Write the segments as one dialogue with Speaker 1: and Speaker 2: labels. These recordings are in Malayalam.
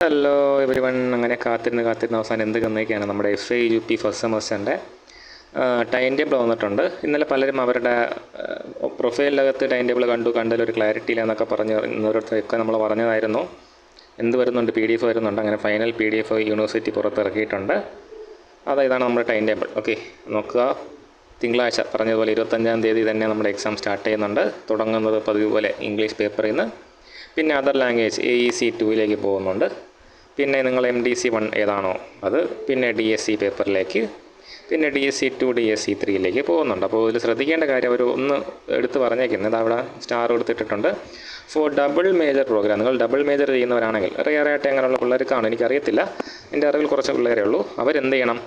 Speaker 1: Hello every one. അങ്ങനെ കാത്തിരുന്ന് അവസാനം എന്ത് തന്നേക്കാണ് നമ്മുടെ FAUP ഫസ്റ്റ് സെമസ്റ്ററിൻ്റെ ടൈം ടേബിൾ വന്നിട്ടുണ്ട്. ഇന്നലെ പലരും അവരുടെ പ്രൊഫൈലിനകത്ത് ടൈം ടേബിൾ കണ്ടതിലൊരു ക്ലാരിറ്റി ഇല്ല എന്നൊക്കെ പറഞ്ഞവരൊക്കെ നമ്മൾ പറഞ്ഞതായിരുന്നു. എന്ത് വരുന്നുണ്ട്, PDF വരുന്നുണ്ട്. അങ്ങനെ ഫൈനൽ PDF യൂണിവേഴ്സിറ്റി പുറത്തിറക്കിയിട്ടുണ്ട്. ഇതാണ് നമ്മുടെ ടൈം ടേബിൾ. ഓക്കെ, നോക്കുക. തിങ്കളാഴ്ച പറഞ്ഞതുപോലെ 25-ാം തീയതി തന്നെ നമ്മുടെ എക്സാം സ്റ്റാർട്ട് ചെയ്യുന്നുണ്ട്. തുടങ്ങുന്നത് പതിവ് പോലെ ഇംഗ്ലീഷ് പേപ്പറിൽ നിന്ന്. പിന്നെ അതർ ലാംഗ്വേജ് AEC 2 പോകുന്നുണ്ട്. പിന്നെ നിങ്ങൾ MDC 1 ഏതാണോ അത്, പിന്നെ DSC പേപ്പറിലേക്ക്, പിന്നെ DSC 2 DSC 3 പോകുന്നുണ്ട്. അപ്പോൾ ഇതിൽ ശ്രദ്ധിക്കേണ്ട കാര്യം ഒന്ന് എടുത്ത് പറഞ്ഞേക്കുന്നത്, അവിടെ സ്റ്റാർ കൊടുത്തിട്ടുണ്ട്. For double major programme. നിങ്ങൾ ഡബിൾ മേജർ ചെയ്യുന്നവരാണെങ്കിൽ, റെയറായിട്ട് എങ്ങനെയുള്ള പിള്ളേർക്കാണ് എനിക്കറിയത്തില്ല, എൻ്റെ അറിവിൽ കുറച്ച് പിള്ളേരേ ഉള്ളൂ. അവരെന്ത് ചെയ്യണം,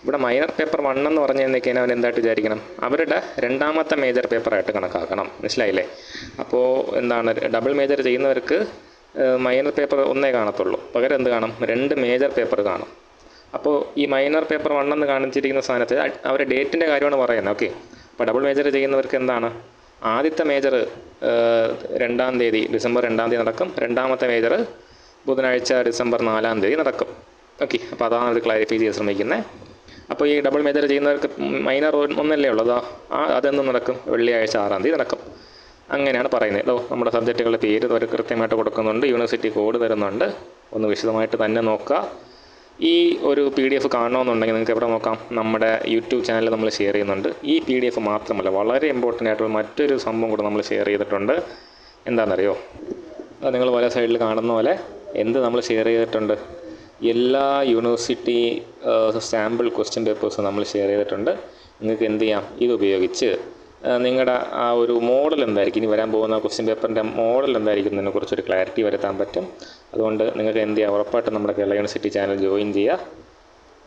Speaker 1: ഇവിടെ മൈനർ പേപ്പർ 1 എന്ന് പറഞ്ഞു കഴിഞ്ഞാൽ അവൻ എന്തായിട്ട് വിചാരിക്കണം, അവരുടെ രണ്ടാമത്തെ മേജർ പേപ്പറായിട്ട് കണക്കാക്കണം. മനസ്സിലായില്ലേ? അപ്പോൾ എന്താണ്, ഡബിൾ മേജർ ചെയ്യുന്നവർക്ക് മൈനർ പേപ്പർ 1 കാണത്തുള്ളൂ. പകരം എന്ത് കാണും, 2 മേജർ പേപ്പർ കാണും. അപ്പോൾ ഈ മൈനർ പേപ്പർ 1 എന്ന് കാണിച്ചിരിക്കുന്ന സ്ഥാനത്ത് അവരുടെ ഡേറ്റിൻ്റെ കാര്യമാണ് പറയുന്നത്. ഓക്കെ, അപ്പോൾ ഡബിൾ മേജർ ചെയ്യുന്നവർക്ക് എന്താണ്, ആദ്യത്തെ മേജർ 2-ാം തീയതി ഡിസംബർ 2-ാം തീയതി നടക്കും. രണ്ടാമത്തെ മേജർ ബുധനാഴ്ച ഡിസംബർ 4-ാം തീയതി നടക്കും. ഓക്കെ, അപ്പോൾ അതാണ് അത് ക്ലാരിഫൈ ചെയ്യാൻ ശ്രമിക്കുന്നത്. അപ്പോൾ ഈ ഡബിൾ മേജർ ചെയ്യുന്നവർക്ക് മൈനർ 1 ഉള്ളൂ. അതെന്നും നടക്കും, വെള്ളിയാഴ്ച 6-ാം തീയതി നടക്കും. അങ്ങനെയാണ് പറയുന്നത്. നമ്മുടെ സബ്ജക്റ്റുകളുടെ പേര് അവർ കൃത്യമായിട്ട് കൊടുക്കുന്നുണ്ട്, യൂണിവേഴ്സിറ്റി കോഡ് തരുന്നുണ്ട്. ഒന്ന് വിശദമായിട്ട് തന്നെ നോക്കുക. ഈ ഒരു PDF കാണണമെന്നുണ്ടെങ്കിൽ നിങ്ങൾക്ക് എവിടെ നോക്കാം, നമ്മുടെ യൂട്യൂബ് ചാനലിൽ നമ്മൾ ഷെയർ ചെയ്യുന്നുണ്ട്. ഈ PDF മാത്രമല്ല, വളരെ ഇമ്പോർട്ടൻ്റ് ആയിട്ടുള്ള മറ്റൊരു സംഭവം കൂടെ നമ്മൾ ഷെയർ ചെയ്തിട്ടുണ്ട്. എന്താണെന്നറിയോ, നിങ്ങൾ പല സൈഡിൽ കാണുന്ന പോലെ നമ്മൾ ഷെയർ ചെയ്തിട്ടുണ്ട്. എല്ലാ യൂണിവേഴ്സിറ്റി സാമ്പിൾ ക്വസ്റ്റ്യൻ പേപ്പേഴ്സും നമ്മൾ ഷെയർ ചെയ്തിട്ടുണ്ട്. നിങ്ങൾക്ക് എന്ത് ചെയ്യാം, ഇതുപയോഗിച്ച് നിങ്ങളുടെ ആ ഒരു മോഡൽ എന്തായിരിക്കും, ഇനി വരാൻ പോകുന്ന ക്വസ്റ്റ്യൻ പേപ്പറിൻ്റെ മോഡൽ എന്തായിരിക്കും എന്നതിനെക്കുറിച്ചൊരു ക്ലാരിറ്റി വരുത്താൻ പറ്റും. അതുകൊണ്ട് നിങ്ങൾക്ക് എന്ത് ചെയ്യാം, ഉറപ്പായിട്ടും നമ്മുടെ കേരള യൂണിവേഴ്സിറ്റി ചാനൽ ജോയിൻ ചെയ്യുക.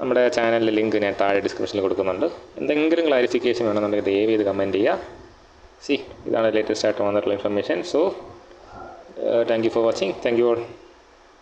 Speaker 1: നമ്മുടെ ചാനലിലെ ലിങ്ക് ഞാൻ താഴെ ഡിസ്ക്രിപ്ഷനിൽ കൊടുക്കുന്നുണ്ട്. എന്തെങ്കിലും ക്ലാരിഫിക്കേഷൻ വേണമെന്നുണ്ടെങ്കിൽ ദയവ് ചെയ്ത് കമൻറ്റ് ചെയ്യുക. ഇതാണ് ലേറ്റസ്റ്റ് ആയിട്ട് വന്നിട്ടുള്ള information. So thank you for watching. Thank you all.